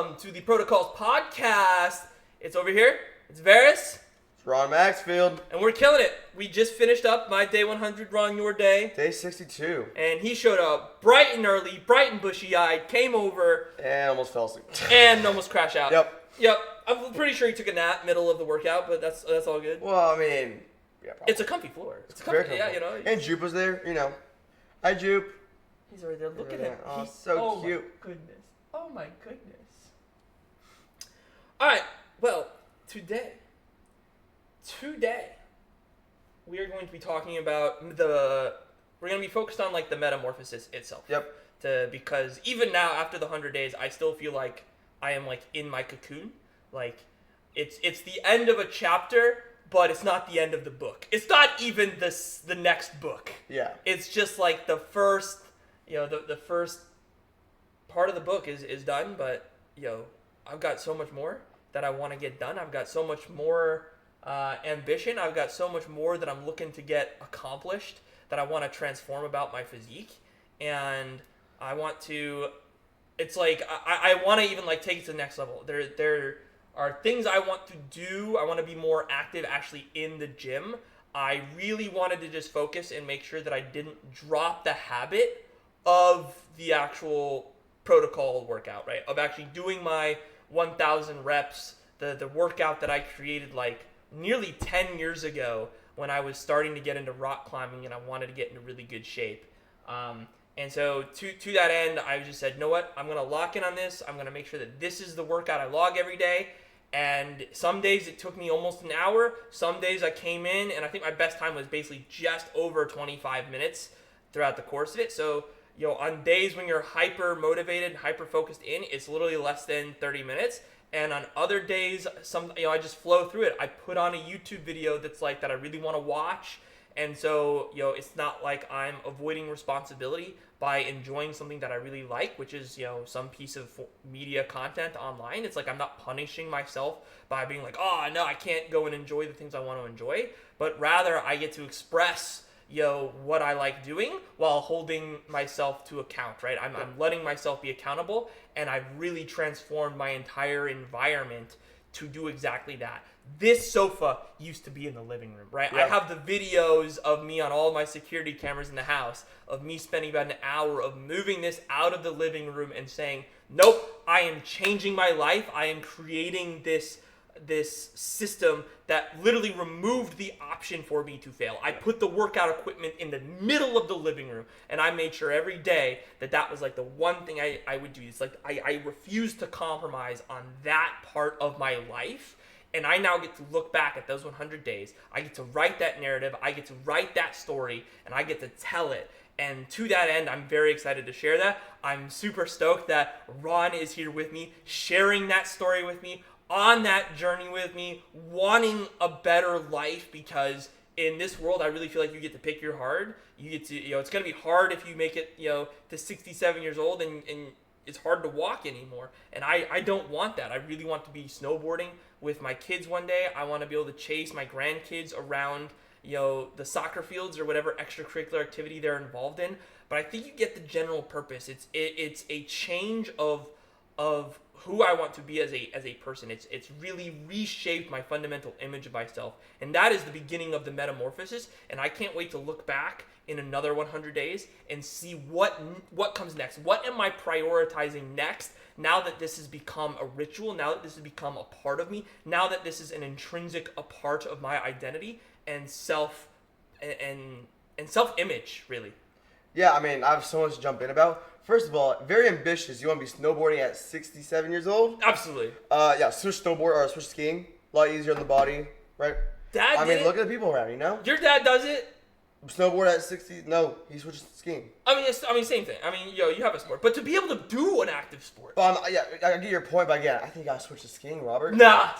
welcome to the Protocols Podcast. It's over here. It's Varys. It's Ron Maxfield. And we're killing it. We just finished up my day 100, Ron, your day. Day 62. And he showed up bright and early, bright and bushy-eyed, came over. And almost fell asleep. And almost crashed out. Yep. I'm pretty sure he took a nap middle of the workout, but that's all good. Well, I mean, yeah, probably. It's a comfy floor. It's very comfy. comfortable. Yeah, you know. And Jupe was there, you know. Hi, Jupe. He's right there. Look at him. Oh, He's so cute. Oh my goodness. All right. Well, today, we are going to be talking about we're going to be focused on like the metamorphosis itself. Yep. Because even now, after the 100 days, I still feel like I am like in my cocoon. Like it's the end of a chapter, but it's not the end of the book. It's not even the next book. Yeah. It's just like the first, the first part of the book is done, but I've got so much more that I want to get done. I've got so much more ambition. I've got so much more that I'm looking to get accomplished, that I want to transform about my physique. And I want to, it's like, I want to even like take it to the next level. There are things I want to do. I want to be more active actually in the gym. I really wanted to just focus and make sure that I didn't drop the habit of the actual protocol workout, right? Of actually doing my 1,000 reps, the workout that I created like nearly 10 years ago when I was starting to get into rock climbing and I wanted to get into really good shape. And so to that end, I just said, you know what? I'm going to lock in on this. I'm going to make sure that this is the workout I log every day. And some days it took me almost an hour. Some days I came in and I think my best time was basically just over 25 minutes throughout the course of it. So, on days when you're hyper motivated, hyper focused in, it's literally less than 30 minutes. And on other days, I just flow through it. I put on a YouTube video that's like that I really want to watch. And so, it's not like I'm avoiding responsibility by enjoying something that I really like, which is, some piece of media content online. It's like I'm not punishing myself by being like, oh, no, I can't go and enjoy the things I want to enjoy. But rather, I get to express what I like doing while holding myself to account, right? I'm letting myself be accountable, and I've really transformed my entire environment to do exactly that. This sofa used to be in the living room, right? Yeah. I have the videos of me on all my security cameras in the house of me spending about an hour of moving this out of the living room and saying, nope, I am changing my life. I am creating this system that literally removed the option for me to fail. I put the workout equipment in the middle of the living room, and I made sure every day that was like the one thing I would do. It's like I refused to compromise on that part of my life, and I now get to look back at those 100 days. I get to write that narrative. I get to write that story, and I get to tell it. And to that end, I'm very excited to share that. I'm super stoked that Ron is here with me, sharing that story with me, on that journey with me, wanting a better life, because in this world, I really feel like you get to pick your hard. You get to, it's going to be hard if you make it, to 67 years old and it's hard to walk anymore. And I don't want that. I really want to be snowboarding with my kids one day. I want to be able to chase my grandkids around, the soccer fields or whatever extracurricular activity they're involved in. But I think you get the general purpose. It's a change of who I want to be as a person. It's really reshaped my fundamental image of myself. And that is the beginning of the metamorphosis. And I can't wait to look back in another 100 days and see what comes next. What am I prioritizing next now that this has become a ritual, now that this has become a part of me, now that this is an intrinsic a part of my identity and self-image, really. Yeah, I mean, I have so much to jump in about. First of all, very ambitious. You want to be snowboarding at 67 years old? Absolutely. Yeah, switch snowboard or switch skiing. A lot easier on the body, right? Dad did look at the people around, Your dad does it? Snowboard at 60? No, he switches to skiing. Same thing. You have a sport. But to be able to do an active sport. But I get your point, but again, I think you got to switch to skiing, Robert. Nah,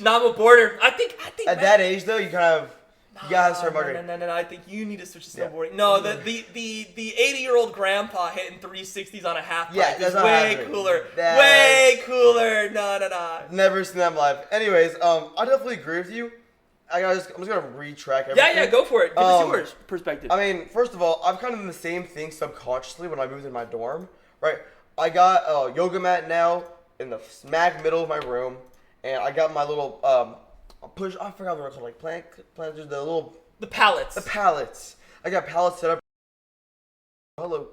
I'm a boarder. I think at that age, though, you kind of... You gotta start marketing. No. I think you need to switch to snowboarding. Yeah. No, the 80-year-old grandpa hitting 360s on a half pipe is way cooler. Way cooler. No. Never seen that in my life. Anyways, I definitely agree with you. I'm just gonna retrack everything. Yeah, go for it. Give us your perspective. I mean, first of all, I've kind of done the same thing subconsciously when I moved in my dorm, right? I got a yoga mat now. in the smack middle of my room, and I got my little push. I forgot what they're called, like planters, The pallets. the pallets. I got pallets set up. Hello.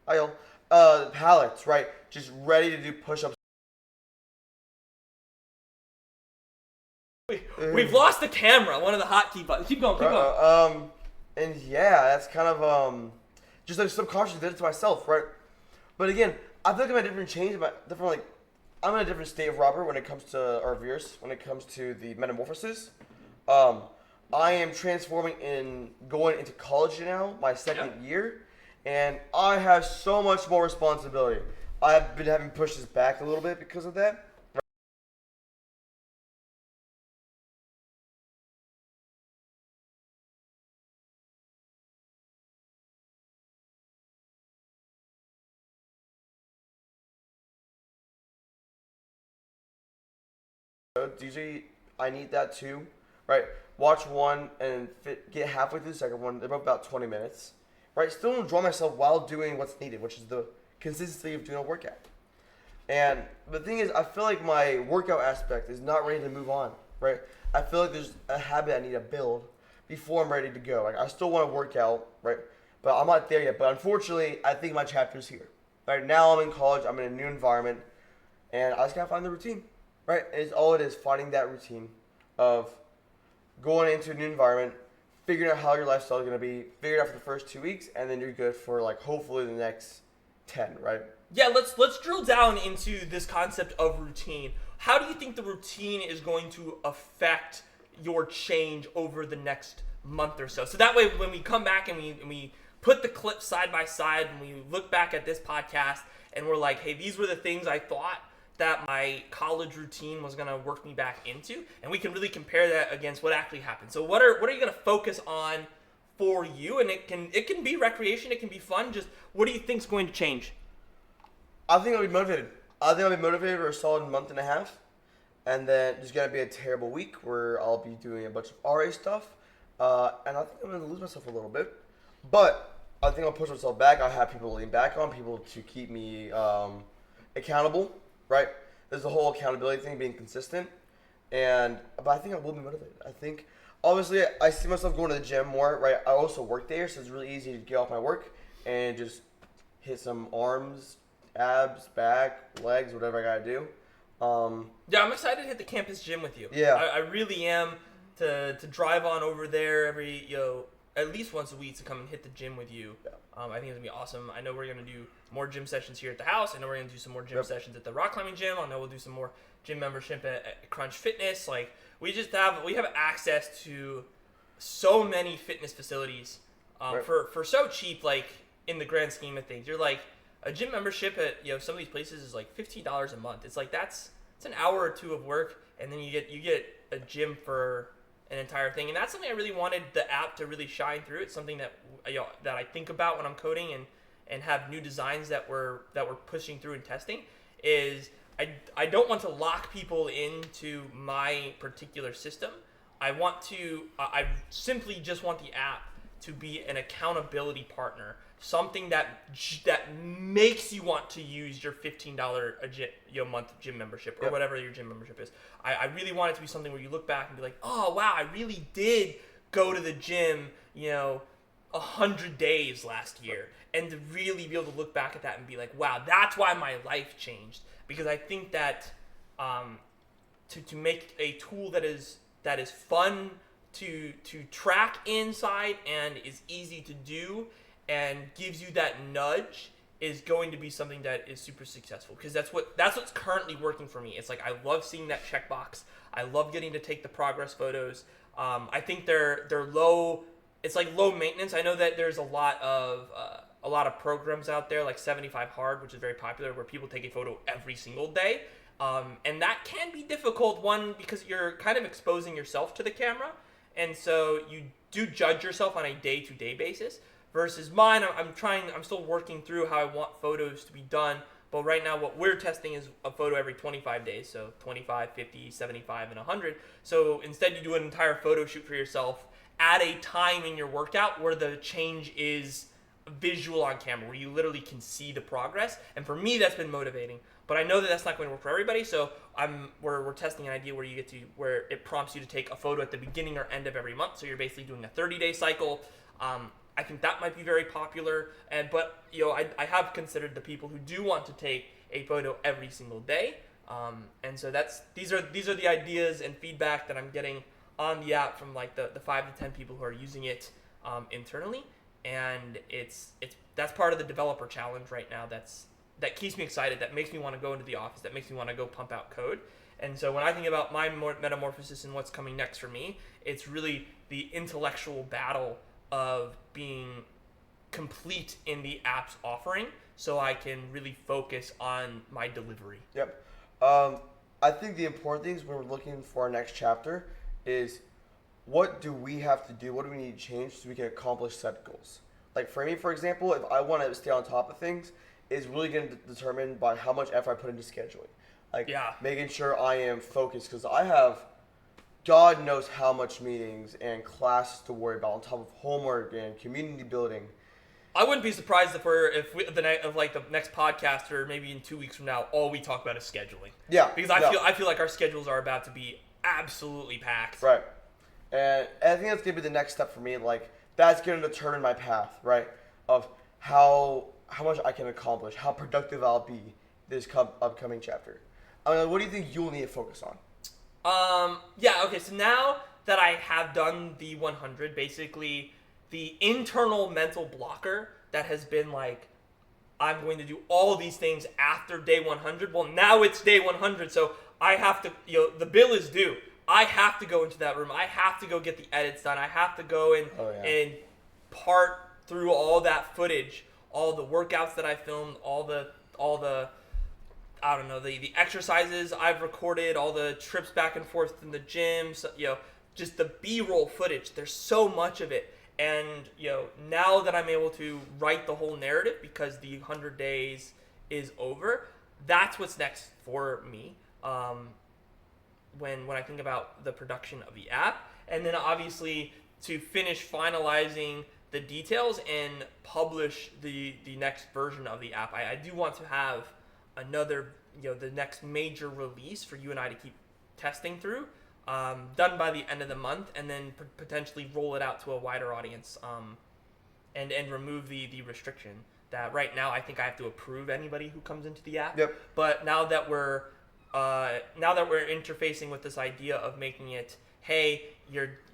Hi, y'all. Pallets, right? Just ready to do push-ups. We've lost the camera. One of the hotkey buttons. Keep going. Keep going. And yeah, that's kind of just like subconsciously did it to myself, right? But again, I feel like I'm at a different change, I'm in a different state of Robert when it comes to our viewers, when it comes to the metamorphosis. I am transforming in going into college now, my second year, and I have so much more responsibility. I've been having pushed this back a little bit because of that. Usually, I need that too, right? Watch one and get halfway through the second one. They're both about 20 minutes, right? Still enjoy myself while doing what's needed, which is the consistency of doing a workout. And the thing is, I feel like my workout aspect is not ready to move on, right? I feel like there's a habit I need to build before I'm ready to go. Like, I still want to work out, right? But I'm not there yet. But unfortunately, I think my chapter's here. Right now, I'm in college. I'm in a new environment, and I just gotta find the routine, right? It's all it is, finding that routine of going into a new environment, figuring out how your lifestyle is gonna be, figuring it out for the first 2 weeks, and then you're good for like hopefully the next 10, right? Yeah, let's drill down into this concept of routine. How do you think the routine is going to affect your change over the next month or so? So that way, when we come back and we put the clips side by side, and we look back at this podcast, and we're like, hey, these were the things I thought that my college routine was gonna work me back into, and we can really compare that against what actually happened. So what are you gonna focus on for you? And it can be recreation, it can be fun. Just what do you think's going to change? I think I'll be motivated. I think I'll be motivated for a solid month and a half. And then there's going to be a terrible week where I'll be doing a bunch of RA stuff. And I think I'm going to lose myself a little bit. But I think I'll push myself back. I'll have people to lean back on, people to keep me accountable, right? There's the whole accountability thing, being consistent. But I think I will be motivated. I think, obviously, I see myself going to the gym more, right? I also work there, so it's really easy to get off my work and just hit some arms, abs, back, legs, whatever I gotta do. Yeah, I'm excited to hit the campus gym with you. Yeah. I really am to drive on over there at least once a week to come and hit the gym with you. Yeah. I think it's gonna be awesome. I know we're gonna do more gym sessions here at the house. I know we're gonna do some more gym sessions at the rock climbing gym. I know we'll do some more gym membership at Crunch Fitness. Like we have access to so many fitness facilities for so cheap. Like in the grand scheme of things, you're like. A gym membership at some of these places is like $15 a month. It's like it's an hour or two of work, and then you get a gym for an entire thing. And that's something I really wanted the app to really shine through. It's something that that I think about when I'm coding and have new designs that we're pushing through and testing. I don't want to lock people into my particular system. I simply just want the app to be an accountability partner. Something that makes you want to use your $15 month gym membership or whatever your gym membership is. I really want it to be something where you look back and be like, oh wow, I really did go to the gym 100 days last year, and to really be able to look back at that and be like, wow, that's why my life changed. Because I think that to make a tool that is fun to track inside and is easy to do and gives you that nudge is going to be something that is super successful, because that's what's currently working for me. It's like I love seeing that checkbox. I love getting to take the progress photos. I think they're low. It's like low maintenance. I know that there's a lot of programs out there like 75 Hard, which is very popular, where people take a photo every single day, and that can be difficult. One, because you're kind of exposing yourself to the camera, and so you do judge yourself on a day-to-day basis. Versus mine, I'm still working through how I want photos to be done. But right now, what we're testing is a photo every 25 days. So 25, 50, 75, and 100. So instead, you do an entire photo shoot for yourself at a time in your workout where the change is visual on camera, where you literally can see the progress. And for me, that's been motivating. But I know that that's not going to work for everybody, so we're testing an idea where it prompts you to take a photo at the beginning or end of every month. So you're basically doing a 30-day cycle. I think that might be very popular, but I have considered the people who do want to take a photo every single day, and so these are the ideas and feedback that I'm getting on the app from like the 5 to 10 people who are using it internally, and that's part of the developer challenge right now. That keeps me excited. That makes me want to go into the office. That makes me want to go pump out code. And so when I think about my metamorphosis and what's coming next for me, it's really the intellectual battle of being complete in the app's offering, so I can really focus on my delivery. Yep. I think the important things when we're looking for our next chapter is what do we have to do? What do we need to change so we can accomplish set goals? Like for me, for example, if I want to stay on top of things, is really going to determine by how much effort I put into scheduling. Like making sure I am focused, because I have God knows how much meetings and classes to worry about on top of homework and community building. I wouldn't be surprised if the next podcast, or maybe in 2 weeks from now, all we talk about is scheduling. Yeah. Because I feel like our schedules are about to be absolutely packed. Right. And I think that's gonna be the next step for me. Like that's gonna determine my path, right? Of how much I can accomplish, how productive I'll be this upcoming chapter. I mean, what do you think you'll need to focus on? Okay, so now that I have done the 100, basically the internal mental blocker that has been like, I'm going to do all of these things after day 100. Well, now it's day 100, so I have to, the bill is due. I have to go into that room. I have to go get the edits done. I have to go and part through all that footage, all the workouts that I filmed, all the I don't know, the exercises I've recorded, all the trips back and forth in the gym, so, just the B-roll footage. There's so much of it. And, now that I'm able to write the whole narrative because the 100 days is over, that's what's next for me when I think about the production of the app. And then obviously to finish finalizing the details and publish the next version of the app. I do want to have another, the next major release for you and I to keep testing through, done by the end of the month, and then potentially roll it out to a wider audience, and remove the restriction that right now I think I have to approve anybody who comes into the app. Yep. But now that we're interfacing with this idea of making it, hey,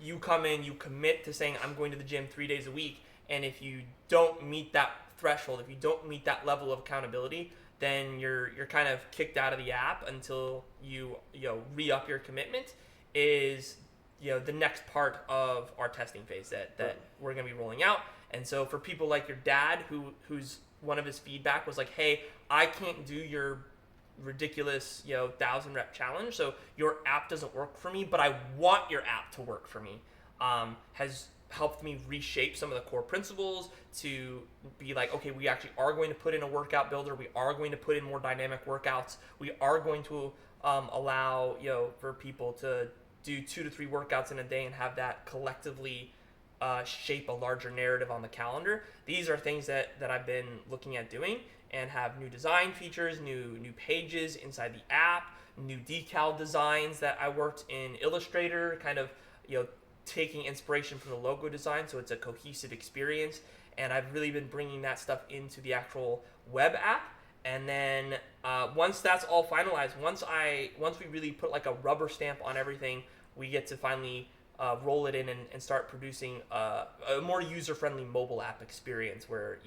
you come in, you commit to saying I'm going to the gym 3 days a week, and if you don't meet that threshold, if you don't meet that level of accountability, then you're kind of kicked out of the app until you re-up your commitment, is the next part of our testing phase that we're going to be rolling out. And so for people like your dad, who's one of his feedback was like, hey, I can't do your ridiculous 1,000 rep challenge, so your app doesn't work for me, but I want your app to work for me, has helped me reshape some of the core principles to be like, okay, we actually are going to put in a workout builder, we are going to put in more dynamic workouts, we are going to allow for people to do 2 to 3 workouts in a day and have that collectively shape a larger narrative on the calendar. These are things that I've been looking at doing, and have new design features, new pages inside the app, new decal designs that I worked in Illustrator, kind of taking inspiration from the logo design so it's a cohesive experience. And I've really been bringing that stuff into the actual web app. And then once that's all finalized, once we really put like a rubber stamp on everything, we get to finally roll it in and start producing a more user-friendly mobile app experience where,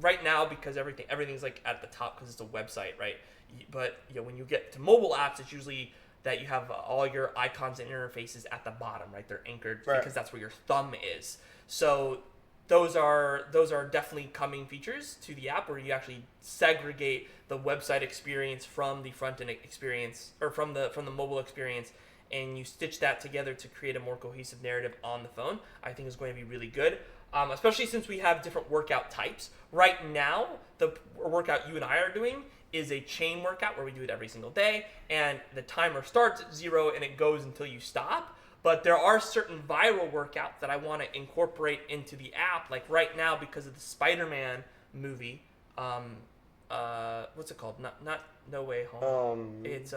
right now, because everything's like at the top because it's a website, right? But when you get to mobile apps, it's usually that you have all your icons and interfaces at the bottom, right? They're anchored because that's where your thumb is. So those are definitely coming features to the app where you actually segregate the website experience from the front end experience, or from the mobile experience, and you stitch that together to create a more cohesive narrative on the phone. I think is going to be really good. Especially since we have different workout types. Right now, the workout you and I are doing is a chain workout where we do it every single day, and the timer starts at 0 and it goes until you stop. But there are certain viral workouts that I want to incorporate into the app. Like right now, because of the Spider-Man movie, what's it called? Not No Way Home. It's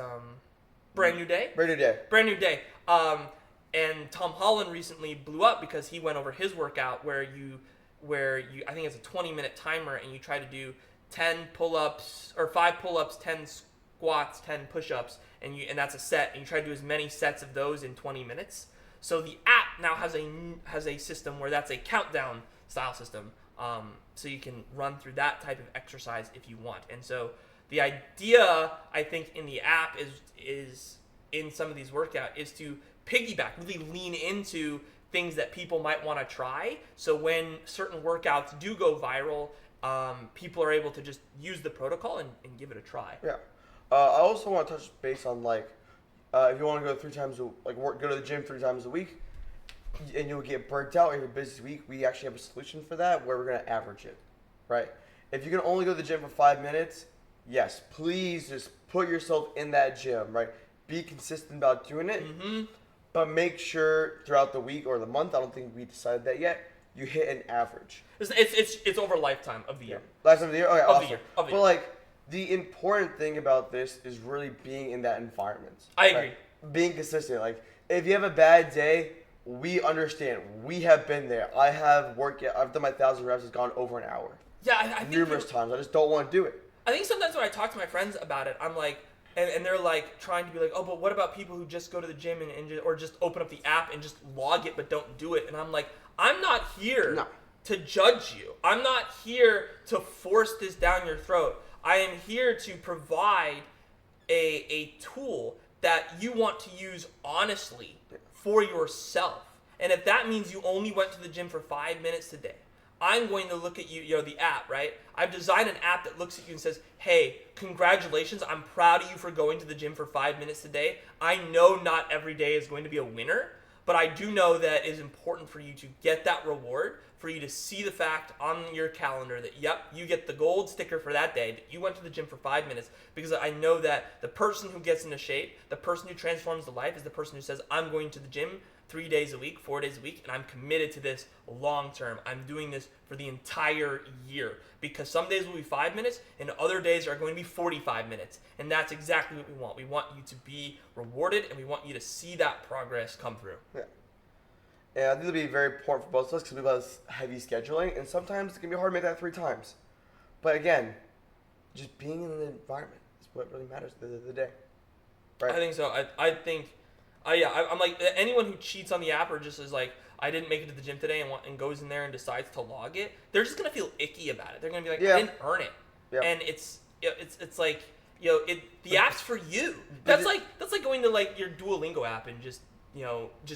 Brand New Day. Brand New Day. Brand New Day. And Tom Holland recently blew up because he went over his workout where you I think it's a 20-minute timer and you try to do 10 pull-ups or 5 pull-ups, 10 squats, 10 push-ups, and that's a set, and you try to do as many sets of those in 20 minutes. So the app now has a system where that's a countdown style system. So you can run through that type of exercise if you want. And so the idea, I think, in the app is in some of these workouts is to piggyback, really lean into things that people might want to try. So when certain workouts do go viral, people are able to just use the protocol and give it a try. Yeah. I also want to touch base on if you want to go 3 times go to the gym 3 times a week, and you'll get burnt out in your busy week. We actually have a solution for that where we're gonna average it, right? If you can only go to the gym for 5 minutes, yes, please just put yourself in that gym, right? Be consistent about doing it, but make sure throughout the week or the month. I don't think we decided that yet. You hit an average. It's over lifetime of the year. Lifetime of the year. Okay, awesome. The year. Of the but year. The important thing about this is really being in that environment. I agree. Being consistent. If you have a bad day, we understand. We have been there. I've done my 1,000 reps. It's gone over an hour. Yeah, I think numerous times. I just don't want to do it. I think sometimes when I talk to my friends about it, I'm like, and they're like trying to be like, oh, but what about people who just go to the gym or just open up the app and just log it but don't do it? And I'm like, I'm not here to judge you. I'm not here to force this down your throat. I am here to provide a tool that you want to use honestly for yourself. And if that means you only went to the gym for 5 minutes today, I'm going to look at you, the app, right? I've designed an app that looks at you and says, hey, congratulations, I'm proud of you for going to the gym for 5 minutes today. I know not every day is going to be a winner, but I do know that it is important for you to get that reward, for you to see the fact on your calendar that, yep, you get the gold sticker for that day, that you went to the gym for 5 minutes, because I know that the person who gets into shape, the person who transforms the life is the person who says, I'm going to the gym 3 days a week, 4 days a week, and I'm committed to this long term. I'm doing this for the entire year, because some days will be 5 minutes and other days are going to be 45 minutes. And that's exactly what we want. We want you to be rewarded and we want you to see that progress come through. Yeah. And I think it'll be very important for both of us because we have heavy scheduling, and sometimes it can be hard to make that 3 times. But again, just being in the environment is what really matters at the end of the day. Right? I think so. I think, I'm like, anyone who cheats on the app or just is like, I didn't make it to the gym today and goes in there and decides to log it, they're just going to feel icky about it. They're going to be like, I didn't earn it. Yeah. And it's like, the app's for you. That's like going to like your Duolingo app and just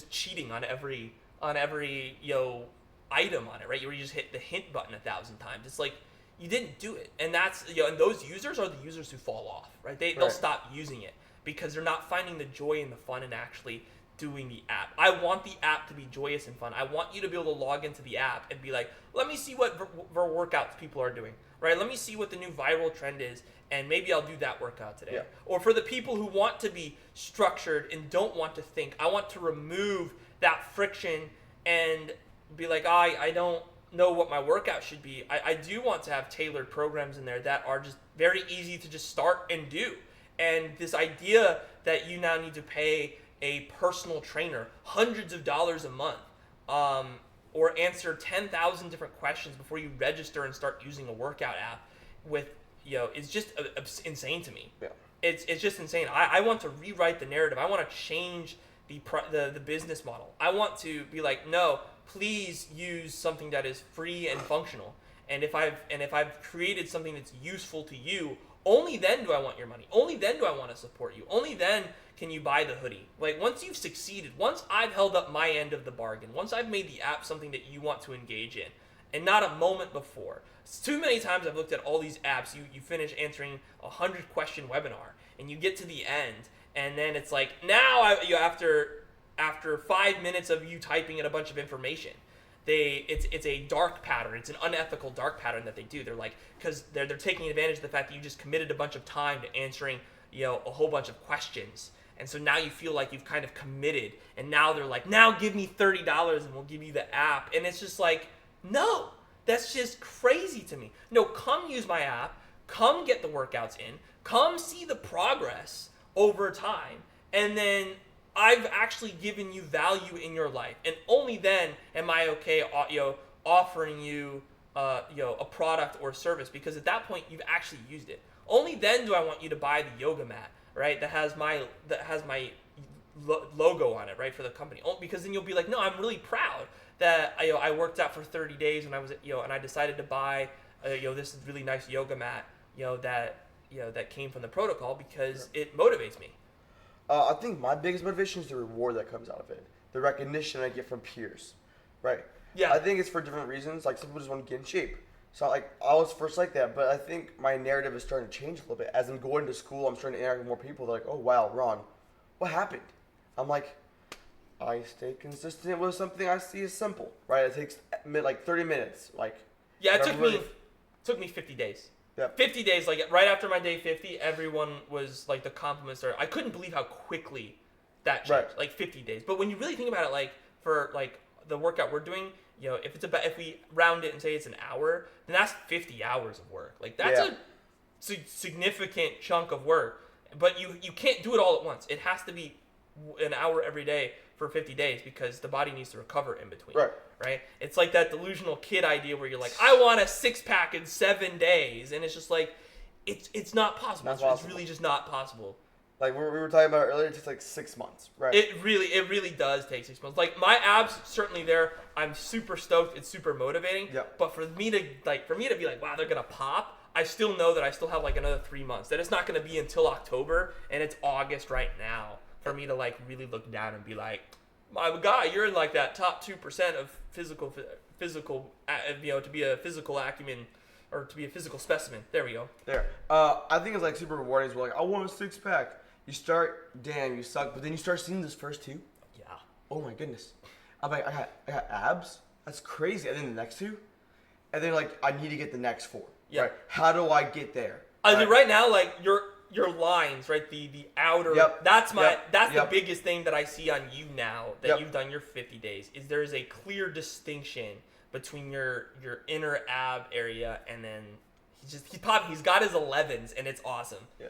cheating on every item on it, right? Where you just hit the hint button 1,000 times. It's like you didn't do it, and that's and those users are the users who fall off, right? They'll stop using it because they're not finding the joy and the fun in actually doing the app. I want the app to be joyous and fun. I want you to be able to log into the app and be like, let me see what workouts people are doing, right? Let me see what the new viral trend is, and maybe I'll do that workout today. Yeah. Or for the people who want to be structured and don't want to think, I want to remove that friction and be like, I don't know what my workout should be. I do want to have tailored programs in there that are just very easy to just start and do. And this idea that you now need to pay a personal trainer hundreds of dollars a month, or answer 10,000 different questions before you register and start using a workout app is just insane to me. Yeah. It's just insane. I want to rewrite the narrative. I want to change the business model. I want to be like, no, please use something that is free and functional. And if I've created something that's useful to you, only then do I want your money. Only then do I want to support you. Only then can you buy the hoodie. Like, once you've succeeded, once I've held up my end of the bargain, once I've made the app something that you want to engage in, and not a moment before. It's too many times I've looked at all these apps. You finish answering a 100-question webinar, and you get to the end, and then it's like, now after 5 minutes of you typing in a bunch of information, it's a dark pattern. It's an unethical dark pattern that they do. They're like, because they're taking advantage of the fact that you just committed a bunch of time to answering a whole bunch of questions, And so now you feel like you've kind of committed, and now they're like, now give me $30 and we'll give you the app. And it's just like, no, that's just crazy to me. No, come use my app, come get the workouts in, come see the progress over time, and then I've actually given you value in your life, and only then am I okay, offering you, a product or service, because at that point you've actually used it. Only then do I want you to buy the yoga mat, right? That has my logo on it, right, for the company. Because then you'll be like, no, I'm really proud that I worked out for 30 days when I was and I decided to buy this really nice yoga mat that came from the protocol because it motivates me. I think my biggest motivation is the reward that comes out of it, the recognition I get from peers, right? Yeah. I think it's for different reasons. Like some people just want to get in shape. So like I was first like that, but I think my narrative is starting to change a little bit. As I'm going to school, I'm starting to interact with more people. They're like, "Oh wow, Ron, what happened?" I'm like, I stay consistent with something I see as simple, right? It takes like 30 minutes, like. Yeah, it took me 50 days. Yeah. 50 days, like right after my day 50, everyone was like, the compliments started. I couldn't believe how quickly that changed. Right. Like 50 days. But when you really think about it, like for like the workout we're doing, if we round it and say it's an hour, then that's 50 hours of work. Like that's a significant chunk of work. But you can't do it all at once. It has to be an hour every day for 50 days because the body needs to recover in between. Right? It's like that delusional kid idea where you're like, I want a 6-pack in 7 days, and it's just like, it's not possible. It's really just not possible. Like we were talking about earlier, it takes like 6 months, right? It really does take 6 months. Like my abs certainly there. I'm super stoked. It's super motivating. Yeah. But for me to be like, wow, they're gonna pop. I still know that I still have like another 3 months. That it's not gonna be until October, and it's August right now for me to like really look down and be like, my guy, you're in like that top 2% of physical, to be a physical acumen or to be a physical specimen. There we go. There. I think it's like super rewarding. We're like, I want a 6-pack. You start, damn, you suck, but then you start seeing those first 2. Yeah. Oh my goodness. I'm like, I got abs. That's crazy. And then the next 2, and then like I need to get the next 4. Yeah. Right? How do I get there? I mean, right now, like your lines, right? The outer. Yep. That's Yep. the biggest thing that I see on you now that Yep. you've done your 50 days is there is a clear distinction between your inner ab area and then he's got his 11s and it's awesome. Yeah.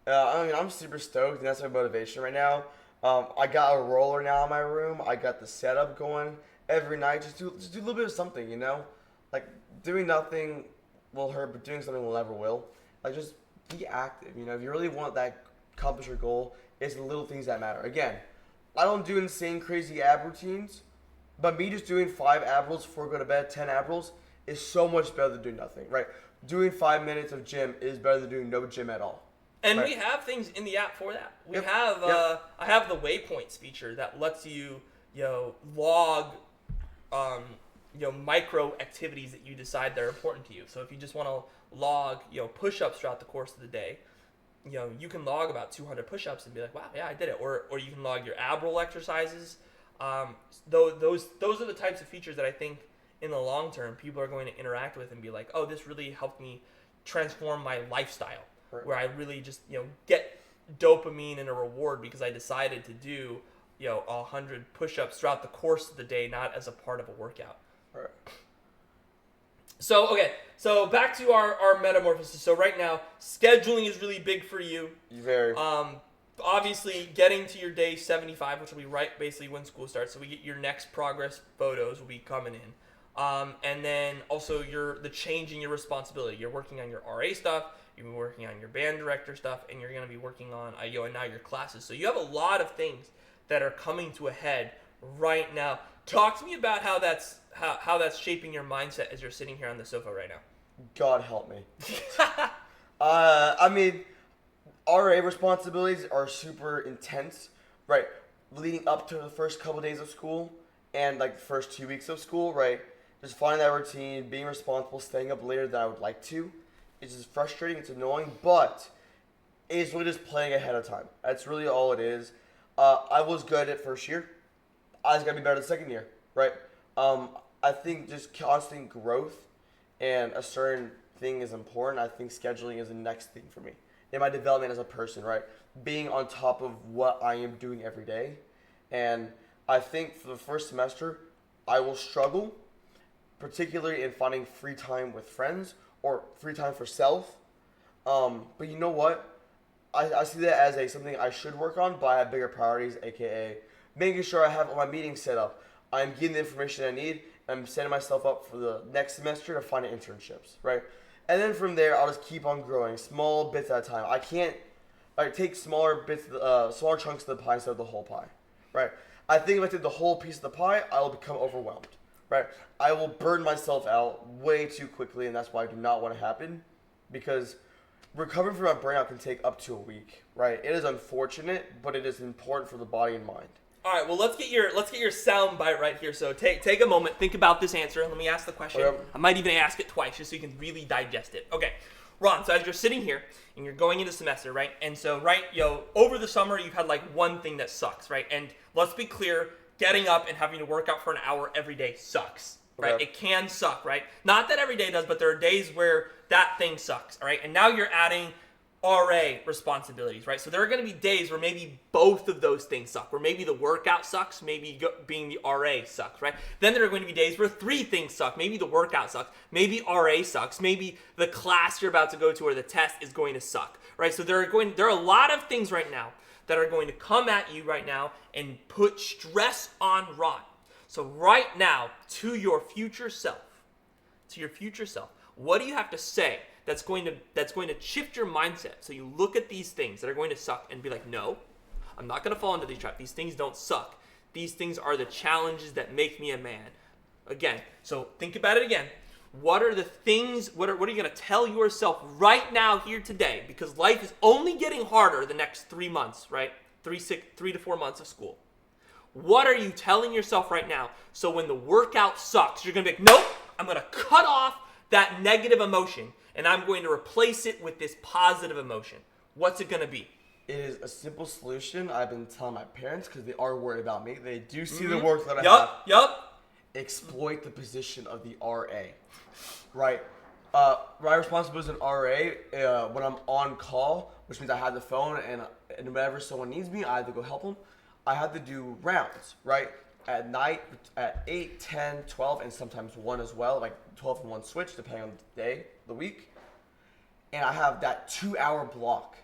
I mean, I'm super stoked, and that's my motivation right now. I got a roller now in my room. I got the setup going every night. Just do a little bit of something, you know? Like, doing nothing will hurt, but doing something will never will. Like, just be active, you know? If you really want that accomplish your goal, it's the little things that matter. Again, I don't do insane, crazy ab routines, but me just doing 5 ab rolls before I go to bed, 10 ab rolls, is so much better than doing nothing, right? Doing 5 minutes of gym is better than doing no gym at all. And right. we have things in the app for that. We Yep. have I have the waypoints feature that lets you log micro activities that you decide that are important to you. So if you just want to log push-ups throughout the course of the day, you can log about 200 push-ups and be like, wow, yeah, I did it. Or you can log your ab roll exercises. Those are the types of features that I think in the long term people are going to interact with and be like, oh, this really helped me transform my lifestyle. Right. Where I really just get dopamine and a reward because I decided to do 100 push-ups throughout the course of the day, not as a part of a workout. Right. So back to our metamorphosis. So right now, scheduling is really big for you. Very. Obviously, getting to your day 75, which will be right basically when school starts. So we get your next progress photos will be coming in. And then also the change in your responsibility. You're working on your RA stuff. You're working on your band director stuff, and you're going to be working on and now your classes. So you have a lot of things that are coming to a head right now. Talk to me about how that's shaping your mindset as you're sitting here on the sofa right now. God help me. I mean, RA responsibilities are super intense, right? Leading up to the first couple days of school and like the first 2 weeks of school, right? Just finding that routine, being responsible, staying up later than I would like to. It's just frustrating, it's annoying, but it's really just playing ahead of time. That's really all it is. I was good at first year. I was going to be better the second year, right? I think just constant growth and a certain thing is important. I think scheduling is the next thing for me. in my development as a person, right? Being on top of what I am doing every day. And I think for the first semester, I will struggle, particularly in finding free time with friends or free time for self. But you know what? I see that as something I should work on, but I have bigger priorities, aka making sure I have all my meetings set up. I'm getting the information I need. I'm setting myself up for the next semester to find internships, right? And then from there, I'll just keep on growing, small bits at a time. I can't take smaller bits, smaller chunks of the pie instead of the whole pie, right? I think if I take the whole piece of the pie, I will become overwhelmed, right? I will burn myself out way too quickly, and that's why I do not want to happen, because recovering from a burnout can take up to a week, right? It is unfortunate, but it is important for the body and mind. All right, well, let's get your sound bite right here. So take a moment, think about this answer. Let me ask the question. Okay. I might even ask it twice just so you can really digest it. Okay, Ron. So as you're sitting here and you're going into semester, right? And so over the summer you've had like one thing that sucks, right? And let's be clear, getting up and having to work out for an hour every day sucks, right? Okay. It can suck, right? Not that every day does, but there are days where that thing sucks, all right? And now you're adding RA responsibilities, right? So there are going to be days where maybe both of those things suck, where maybe the workout sucks, maybe being the RA sucks, right? Then there are going to be days where three things suck. Maybe the workout sucks, maybe RA sucks, maybe the class you're about to go to or the test is going to suck, right? So there are a lot of things right now that are going to come at you right now and put stress on Ron. So right now, to your future self, what do you have to say that's going to shift your mindset so you look at these things that are going to suck and be like, no, I'm not going to fall into these traps. These things don't suck. These things are the challenges that make me a man. Again, so think about it again. What are the things, what are you going to tell yourself right now here today? Because life is only getting harder the next 3 months, right? 3 to 4 months of school. What are you telling yourself right now? So when the workout sucks, you're going to be like, nope, I'm going to cut off that negative emotion and I'm going to replace it with this positive emotion. What's it going to be? It is a simple solution. I've been telling my parents because they are worried about me. They do see the work that I have. Yup. Exploit the position of the RA, right? My responsibility as an RA, when I'm on call, which means I have the phone and whenever someone needs me, I have to go help them. I have to do rounds, right? At night, at 8, 10, 12, and sometimes 1 as well, like 12 and 1 switch, depending on the day, the week. And I have that 2-hour block.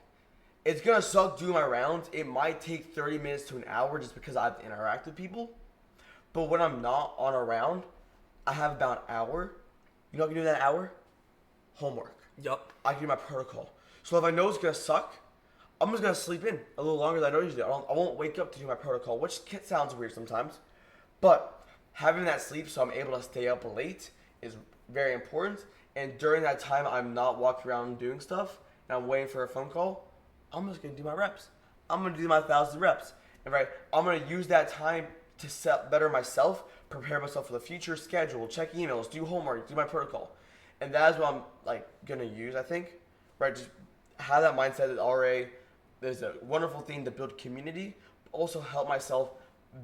It's going to suck doing my rounds. It might take 30 minutes to an hour just because I have to interact with people. But when I'm not on a round, I have about an hour. You know what I can do in that hour? Homework. Yup. I can do my protocol. So if I know it's going to suck, I'm just going to sleep in a little longer than I know usually. I won't wake up to do my protocol, which sounds weird sometimes. But having that sleep so I'm able to stay up late is very important. And during that time, I'm not walking around doing stuff and I'm waiting for a phone call. I'm just going to do my reps. I'm going to do my 1,000 reps. And I'm going to use that time to better myself, prepare myself for the future, schedule, check emails, do homework, do my protocol. And that is what I'm going to use, I think. Right? Just have that mindset that RA, there's a wonderful thing to build community, but also help myself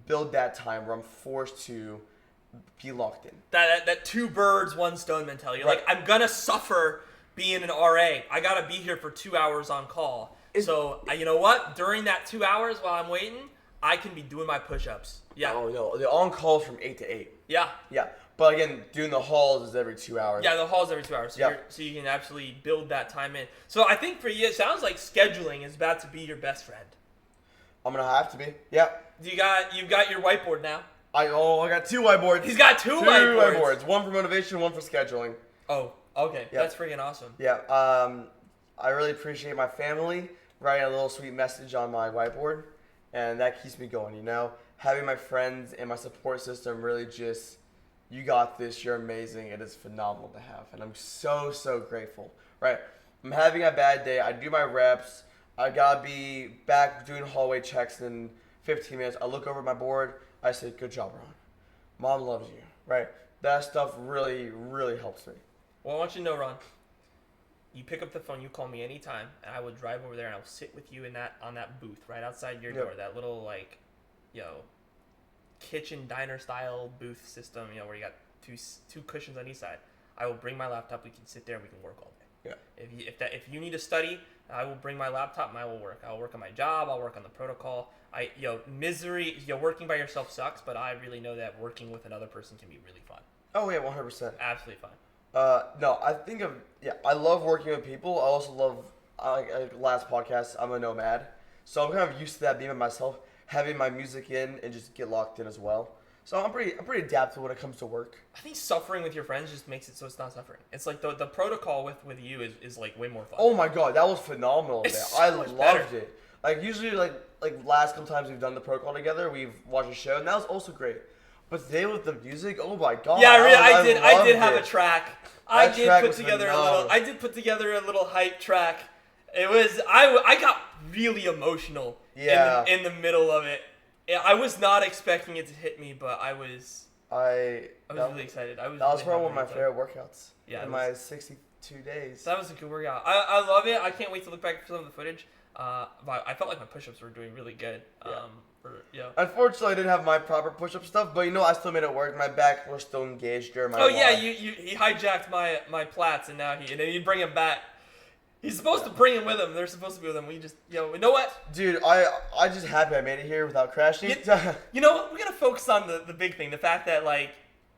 build that time where I'm forced to be locked in. That two birds, one stone mentality. You're Right. like, I'm going to suffer being an RA. I got to be here for 2 hours on call. So, you know what? During that 2 hours while I'm waiting, I can be doing my push-ups. Yeah. Oh, no. The on-call is from 8 to 8. Yeah. Yeah. But again, doing the halls is every 2 hours. Yeah, the hall's every 2 hours. So, Yep. so you can absolutely build that time in. So I think for you, it sounds like scheduling is about to be your best friend. I'm going to have to be. Yeah. You've got your whiteboard now. I got 2 whiteboards. He's got two whiteboards. One for motivation, one for scheduling. Oh, okay. Yep. That's freaking awesome. Yeah. I really appreciate my family writing a little sweet message on my whiteboard, and that keeps me going, you know? Having my friends and my support system really just, you got this, you're amazing, it is phenomenal to have, and I'm so, so grateful, right? I'm having a bad day, I do my reps, I gotta be back doing hallway checks in 15 minutes, I look over my board, I say, good job, Ron. Mom loves you, right? That stuff really, really helps me. Well, I want you to know, Ron, you pick up the phone, you call me anytime, and I will drive over there and I'll sit with you on that booth right outside your door, that little kitchen diner style booth system, where you got two cushions on each side. I will bring my laptop, we can sit there and we can work all day. Yeah. If you need to study, I will bring my laptop and I will work. I'll work on my job. I'll work on the protocol. Misery. Working by yourself sucks, but I really know that working with another person can be really fun. Oh yeah, 100%. Absolutely fun. No, I love working with people. I also love, last podcast, I'm a nomad. So I'm kind of used to that being by myself, having my music in and just get locked in as well. So I'm pretty adaptable when it comes to work. I think suffering with your friends just makes it so it's not suffering. It's like the protocol with you is like way more fun. Oh my god, that was phenomenal. It's I so much loved better. it. Like usually like last couple times we've done the protocol together, we've watched a show and that was also great. But today with the music, oh my god. Yeah, really, I loved did have it. a track. That track put was together phenomenal. I did put together a little hype track. It was I got really emotional Yeah. in the middle of it. I was not expecting it to hit me, but I was really excited. That was really probably one of my happy. favorite workouts. Yeah, in it my 62 days. That was a good workout. I love it. I can't wait to look back at some of the footage. But I felt like my push-ups were doing really good. Unfortunately, I didn't have my proper push-up stuff, but I still made it work. My back was still engaged during my. Oh yeah, walk. he hijacked my plats, and now and then you bring him back. He's supposed to bring him with him. They're supposed to be with him. We just you know what? Dude, I just happy I made it here without crashing. You know what? We're gonna focus on the big thing. The fact that like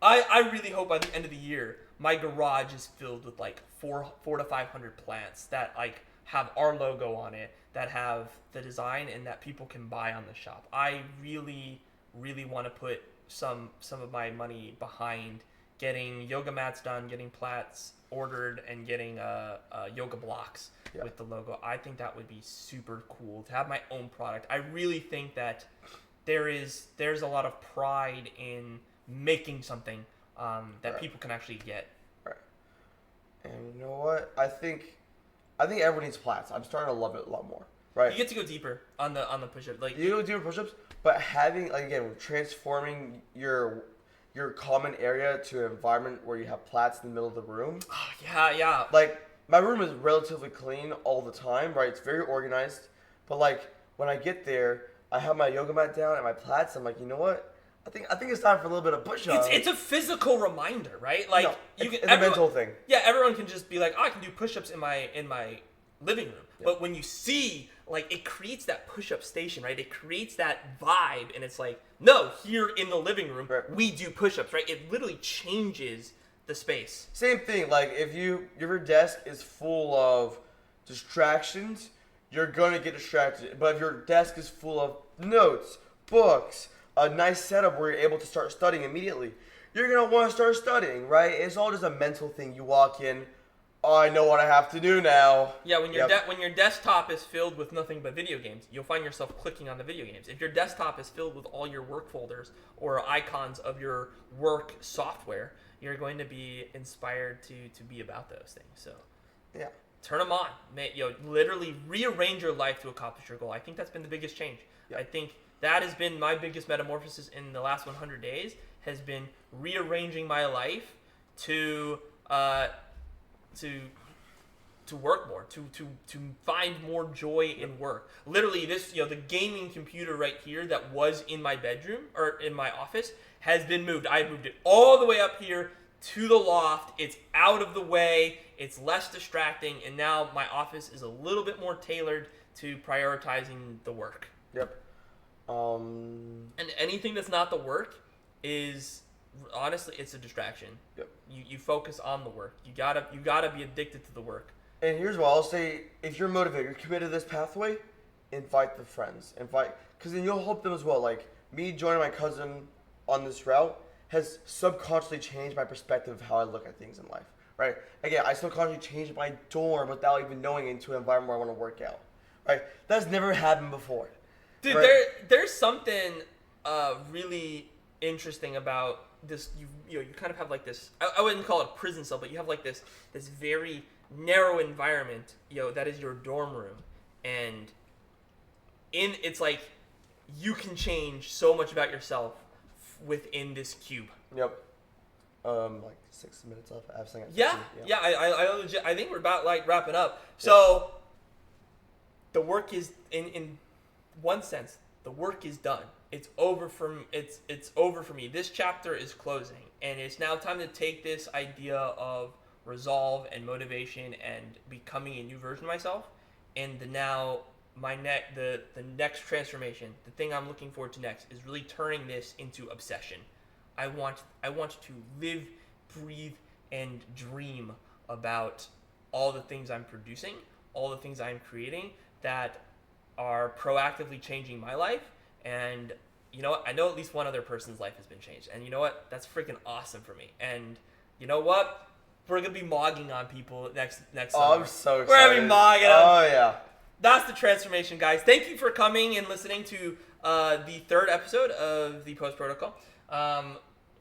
I really hope by the end of the year my garage is filled with like 400 to 500 plants that like have our logo on it, that have the design, and that people can buy on the shop. I really want to put some of my money behind getting yoga mats done, getting plats ordered, and getting yoga blocks with the logo. I think that would be super cool to have my own product. I really think that there's a lot of pride in making something that people can actually get. Right. And you know what? I think everyone needs plats. I'm starting to love it a lot more. Right. You get to go deeper on the push-up. Like you go deeper push-ups, but having transforming your common area to an environment where you have plats in the middle of the room. Oh, yeah. Like my room is relatively clean all the time, right? It's very organized, but like when I get there, I have my yoga mat down and my plats. I'm like, you know what? I think it's time for a little bit of push-up. It's a physical reminder, right? Like it's a mental thing. Yeah, everyone can just be like, oh, I can do push-ups in my living room. Yeah. But when you see, like, it creates that push-up station, right? It creates that vibe, and it's like, no, here in the living room, we do push-ups, right? It literally changes the space. Same thing. Like if your desk is full of distractions, you're gonna get distracted. But if your desk is full of notes, books, a nice setup where you're able to start studying immediately, you're gonna want to start studying, right? It's all just a mental thing. You walk in, oh, I know what I have to do now. Yeah, when your desktop is filled with nothing but video games, you'll find yourself clicking on the video games. If your desktop is filled with all your work folders or icons of your work software, you're going to be inspired to be about those things. So, yeah, turn them on. Literally rearrange your life to accomplish your goal. I think that's been the biggest change. Yeah. I think that has been my biggest metamorphosis in the last 100 days, has been rearranging my life to work more, to find more joy in work. Literally, this the gaming computer right here that was in my bedroom or in my office has been moved. I moved it all the way up here to the loft. It's out of the way. It's less distracting, and now my office is a little bit more tailored to prioritizing the work. Yep. And anything that's not the work is honestly, it's a distraction. Yep. You focus on the work. You gotta be addicted to the work. And here's what I'll say: if you're motivated, you're committed to this pathway, invite the friends, because then you'll help them as well. Like me joining my cousin on this route has subconsciously changed my perspective of how I look at things in life. Right? Again, I subconsciously changed my dorm without even knowing into an environment where I want to work out. Right? That's never happened before. Dude, right? there's something really interesting about this. You kind of have like this. I wouldn't call it a prison cell, but you have like this very narrow environment. That is your dorm room, and it's like you can change so much about yourself within this cube. Yep. Like 6 minutes left. I have something. Yeah. I think we're about like wrapping up. So the work is in one sense, the work is done. It's over it's over for me. This chapter is closing, and it's now time to take this idea of resolve and motivation and becoming a new version of myself. And the next transformation, the thing I'm looking forward to next, is really turning this into obsession. I want to live, breathe, and dream about all the things I'm producing, all the things I'm creating that are proactively changing my life. And you know what? I know at least one other person's life has been changed. And you know what? That's freaking awesome for me. And you know what? We're gonna be mogging on people next Oh, summer. I'm so excited. We're gonna be mogging them. Oh, yeah. That's the transformation, guys. Thank you for coming and listening to the third episode of the Post Protocol.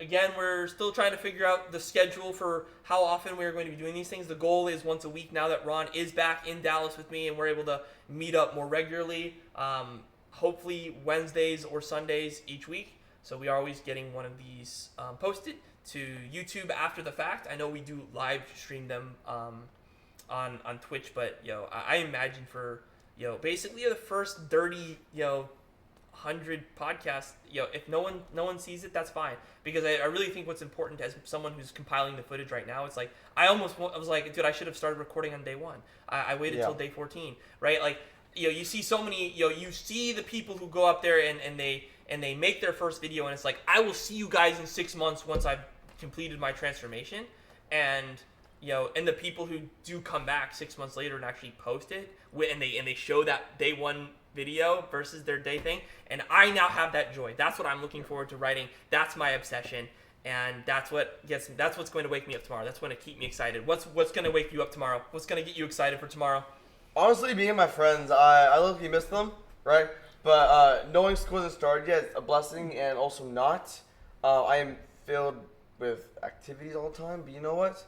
Again, we're still trying to figure out the schedule for how often we're going to be doing these things. The goal is once a week now that Ron is back in Dallas with me and we're able to meet up more regularly. Hopefully Wednesdays or Sundays each week. So we are always getting one of these posted to YouTube after the fact. I know we do live stream them on Twitch, but I imagine for basically the first 30 100 podcasts, if no one sees it, that's fine, because I really think what's important as someone who's compiling the footage right now, it's like I was like, dude, I should have started recording on day 1. I waited till day 14, right? Like you see so many, you see the people who go up there and they make their first video, and it's like, I will see you guys in 6 months once I've completed my transformation. And and the people who do come back 6 months later and actually post it, and they show that day 1 video versus their day thing, and I now have that joy. That's what I'm looking forward to writing. That's my obsession, and that's what's going to wake me up tomorrow. That's going to keep me excited. What's going to wake you up tomorrow? What's going to get you excited for tomorrow? Honestly, being with my friends, I low-key miss them, right? But knowing school hasn't started yet is a blessing, and also not. I am filled with activities all the time, but you know what?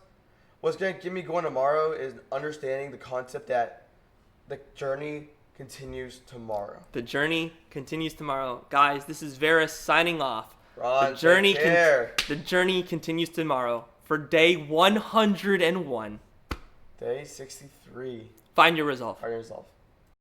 What's going to get me going tomorrow is understanding the concept that the journey continues tomorrow. The journey continues tomorrow. Guys, this is Varus signing off. Ron, the journey take care. The journey continues tomorrow for day 101. Day 63. Find your resolve. Find your resolve.